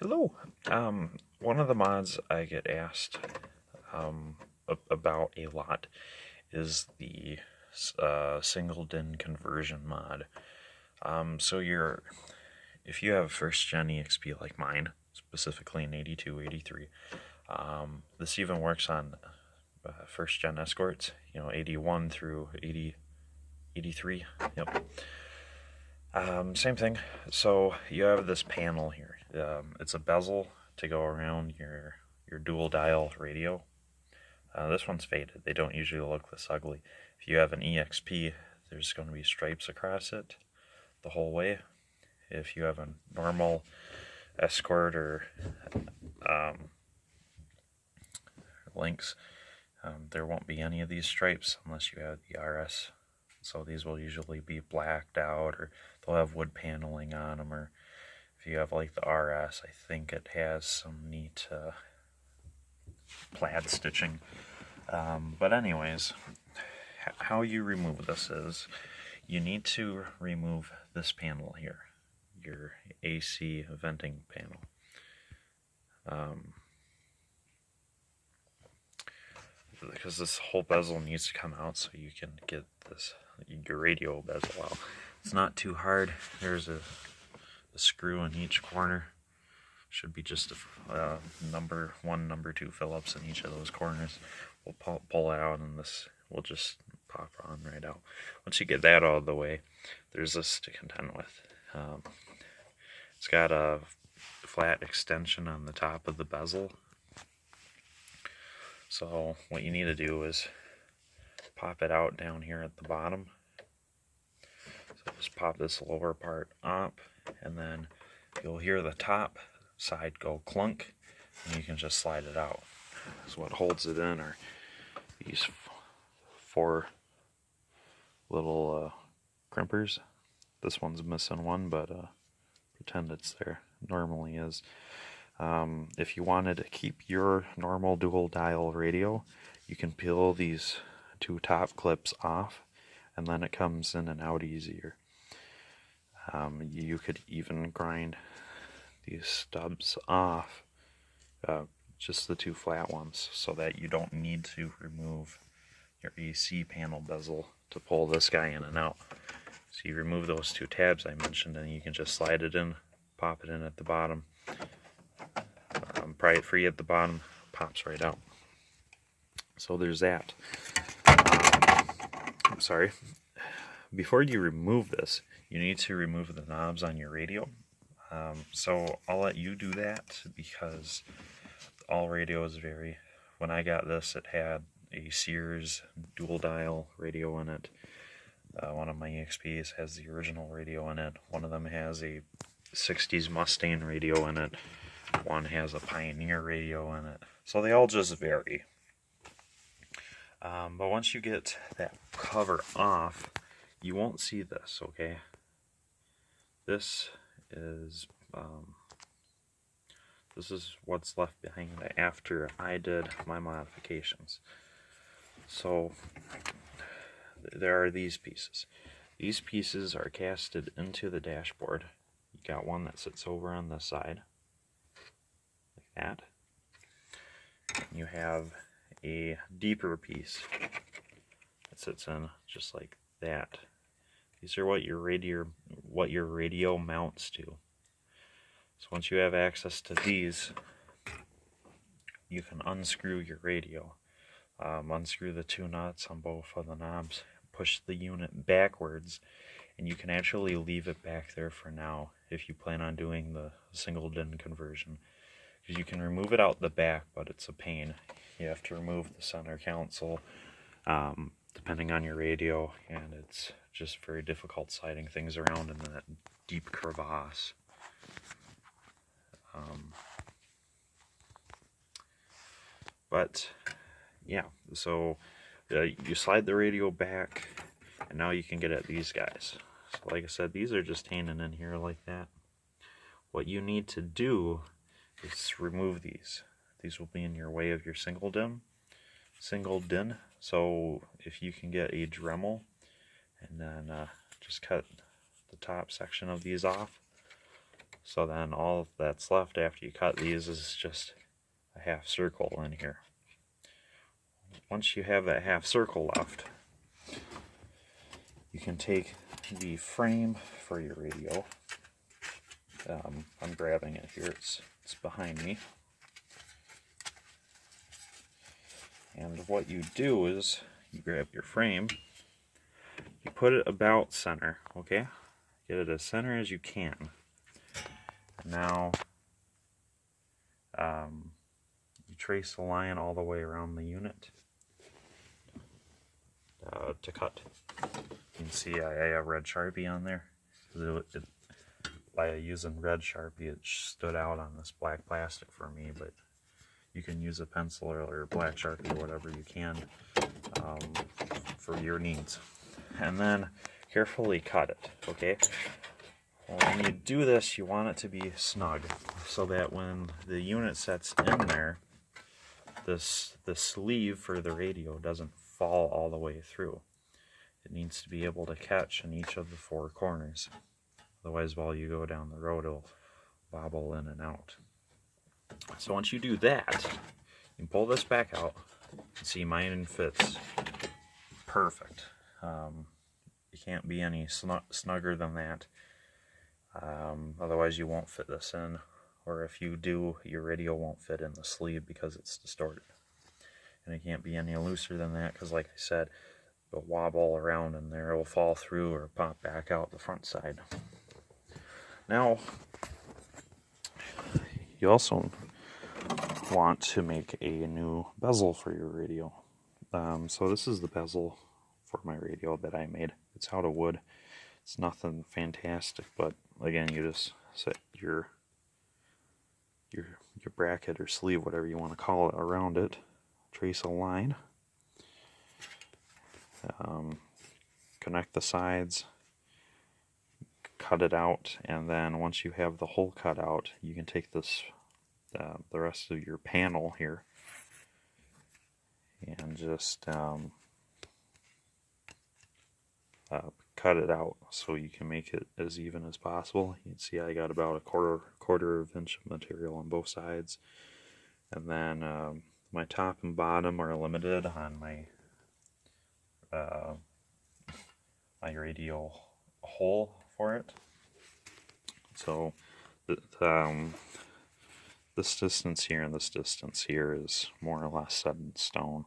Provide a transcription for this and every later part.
Hello. One of the mods I get asked about a lot is the single DIN conversion mod. So if you have first gen EXP like mine, specifically in 82, 83, this even works on first gen Escorts, 81 through 80, 83. Yep. Same thing. So you have this panel here. It's a bezel to go around your dual dial radio. This one's faded. They don't usually look this ugly. If you have an EXP, there's going to be stripes across it the whole way. If you have a normal Escort or Lynx, there won't be any of these stripes unless you have the RS. So these will usually be blacked out, or they'll have wood paneling on them, or if you have like the RS, I think it has some neat plaid stitching. But anyways, how you remove this is you need to remove this panel here, your AC venting panel. Because this whole bezel needs to come out so you can get your radio bezel out. It's not too hard. There's a screw in each corner. Should be just a number 1, number 2 Phillips in each of those corners. We'll pull it out, and this will just pop on right out. Once you get that out of the way, there's this to contend with. It's got a flat extension on the top of the bezel. So what you need to do is pop it out down here at the bottom. So just pop this lower part up, and then you'll hear the top side go clunk, and you can just slide it out. So what holds it in are these 4 little crimpers. This one's missing one, but pretend it's there. Normally is. If you wanted to keep your normal dual dial radio, you can peel these 2 top clips off, and then it comes in and out easier. You could even grind these stubs off, just the 2 flat ones, so that you don't need to remove your AC panel bezel to pull this guy in and out. So you remove those 2 tabs I mentioned, and you can just slide it in, pop it in at the bottom. Pry it free at the bottom, pops right out. So there's that. I'm sorry. Before you remove this, you need to remove the knobs on your radio. So I'll let you do that because all radios vary. When I got this, it had a Sears dual dial radio in it. One of my EXPs has the original radio in it. One of them has a 60s Mustang radio in it. One has a Pioneer radio in it. So they all just vary. But once you get that cover off, you won't see this, okay? This is what's left behind after I did my modifications. So there are these pieces. These pieces are casted into the dashboard. You got one that sits over on this side, like that. You have a deeper piece that sits in just like that. These are what your radio mounts to. So once you have access to these, you can unscrew your radio. Unscrew the 2 nuts on both of the knobs, push the unit backwards, and you can actually leave it back there for now if you plan on doing the single DIN conversion. Because you can remove it out the back, but it's a pain. You have to remove the center console, depending on your radio, and it's just very difficult sliding things around in that deep crevasse. But yeah, so you slide the radio back, and now you can get at these guys. So like I said, these are just hanging in here like that. What you need to do is remove these. These will be in your way of your single DIN. So if you can get a Dremel and then just cut the top section of these off, So then all that's left after you cut these is just a half circle in here. Once you have that half circle left, you can take the frame for your radio. I'm grabbing it here, it's behind me. And what you do is you grab your frame, you put it about center, okay? Get it as center as you can. Now, you trace a line all the way around the unit to cut. You can see I have red Sharpie on there. By using red Sharpie, it stood out on this black plastic for me, but you can use a pencil or black Sharpie or whatever you can for your needs. And then carefully cut it, okay? Well, when you do this, you want it to be snug, so that when the unit sets in there, the sleeve for the radio doesn't fall all the way through. It needs to be able to catch in each of the four corners. Otherwise, while you go down the road, it'll wobble in and out. So once you do that, you can pull this back out. See, mine fits perfect. You can't be any snugger than that. Otherwise, you won't fit this in. Or if you do, your radio won't fit in the sleeve because it's distorted. And it can't be any looser than that because, like I said, it'll wobble around in there. It'll fall through or pop back out the front side. Now, you also want to make a new bezel for your radio. So this is the bezel for my radio that I made. It's out of wood. It's nothing fantastic, but again, you just set your bracket or sleeve, whatever you want to call it, around it. Trace a line. Connect the sides. Cut it out, and then once you have the hole cut out, you can take this the rest of your panel here and just cut it out so you can make it as even as possible. You can see I got about a quarter of inch of material on both sides, and then my top and bottom are limited on my my radio hole for it. So this distance here and this distance here is more or less set in stone.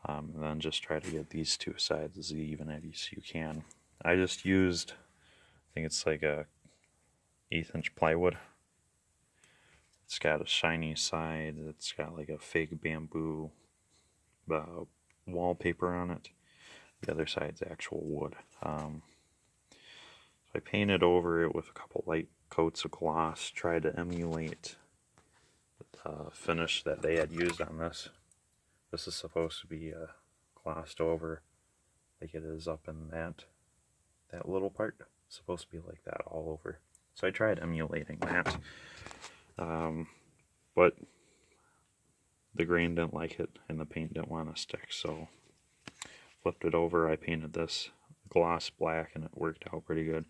And then just try to get these two sides as even as you can. I just used, I think it's like a 1/8 inch plywood. It's got a shiny side, it's got like a fake bamboo wallpaper on it. The other side's actual wood. So I painted over it with a couple light coats of gloss, tried to emulate the finish that they had used on this. This is supposed to be glossed over like it is up in that little part. It's supposed to be like that all over. So I tried emulating that, but the grain didn't like it and the paint didn't want to stick, so flipped it over. I painted this gloss black and it worked out pretty good.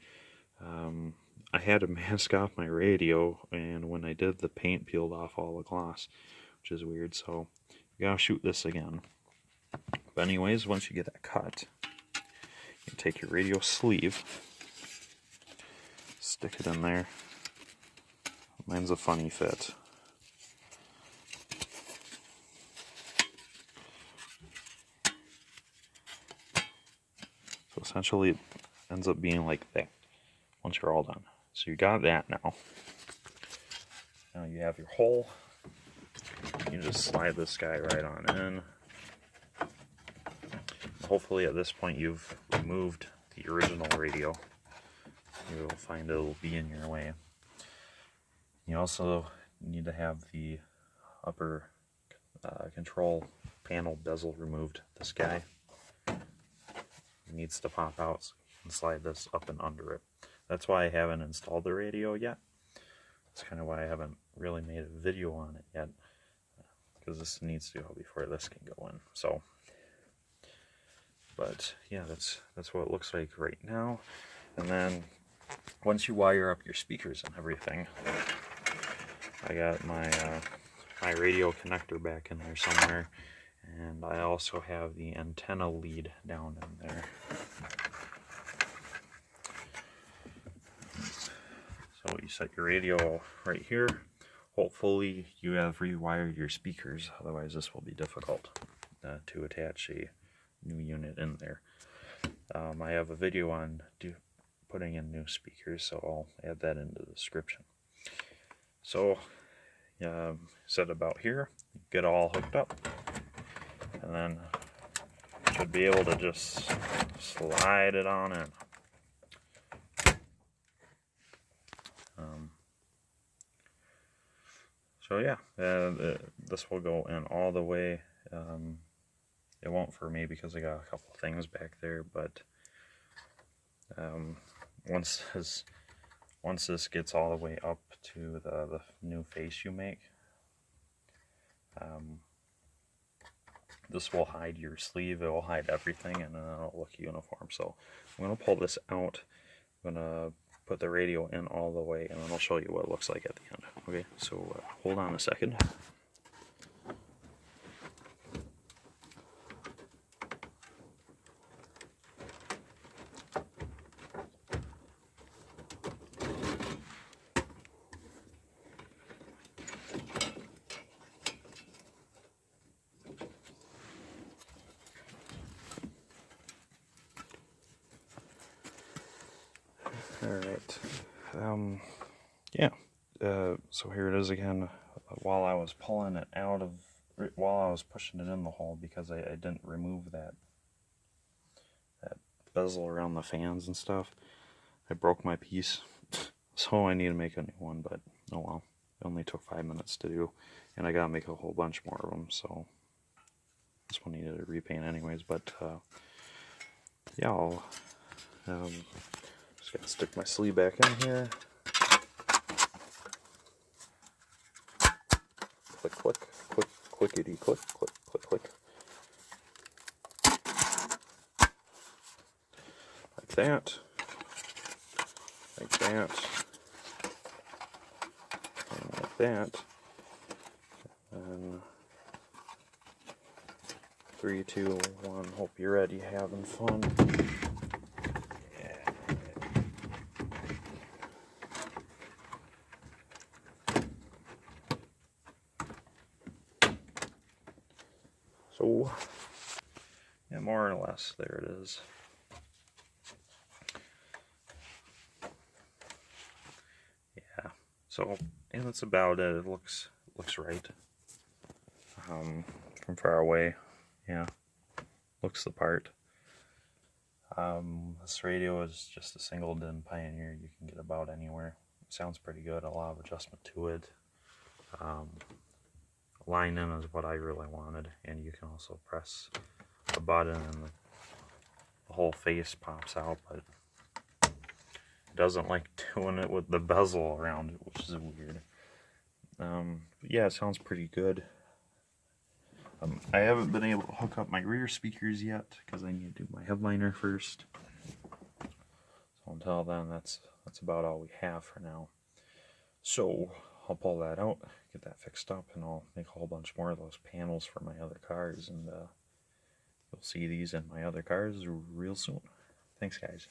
I had to mask off my radio, and when I did, the paint peeled off all the gloss, which is weird, so you gotta shoot this again. But anyways, once you get that cut, you can take your radio sleeve, stick it in there. Mine's a funny fit. So essentially it ends up being like that once you're all done. So you got that now. Now you have your hole. You just slide this guy right on in. Hopefully at this point you've removed the original radio. You'll find it'll be in your way. You also need to have the upper control panel bezel removed. This guy needs to pop out, so you can slide this up and under it. That's why I haven't installed the radio yet. That's kind of why I haven't really made a video on it yet, because this needs to go before this can go in. So, but yeah, that's what it looks like right now. And then once you wire up your speakers and everything, I got my my radio connector back in there somewhere, and I also have the antenna lead down in there. So you set your radio right here. Hopefully you have rewired your speakers, otherwise this will be difficult to attach a new unit in there. I have a video on putting in new speakers, so I'll add that into the description. So set about here, get all hooked up, and then should be able to just slide it on in. So yeah, this will go in all the way. It won't for me because I got a couple things back there, but once this gets all the way up to the new face you make, this will hide your sleeve, it will hide everything, and it'll look uniform. So I'm going to pull this out, I'm going to put the radio in all the way, and then I'll show you what it looks like at the end. Okay, so hold on a second. Alright, yeah, so here it is again. While I was pulling it out of, while I was pushing it in the hole, because I didn't remove that bezel around the fans and stuff, I broke my piece, so I need to make a new one, but oh well, it only took 5 minutes to do, and I gotta make a whole bunch more of them, so this one needed a repaint anyways, but yeah, I'll just gotta stick my sleeve back in here. Click, click, click, clickety, click, click, click, click. Like that. Like that. And like that. And 3, 2, 1. Hope you're ready, having fun. So, yeah, more or less, there it is. Yeah, so, and that's about it. It looks right. From far away, yeah, looks the part. This radio is just a single DIN Pioneer. You can get about anywhere. It sounds pretty good, a lot of adjustment to it. Line in is what I really wanted, and you can also press a button and the whole face pops out, but it doesn't like doing it with the bezel around it, which is weird. But yeah, it sounds pretty good. I haven't been able to hook up my rear speakers yet because I need to do my headliner first. So until then, that's about all we have for now. So I'll pull that out, get that fixed up, and I'll make a whole bunch more of those panels for my other cars, and you'll see these in my other cars real soon. Thanks, guys.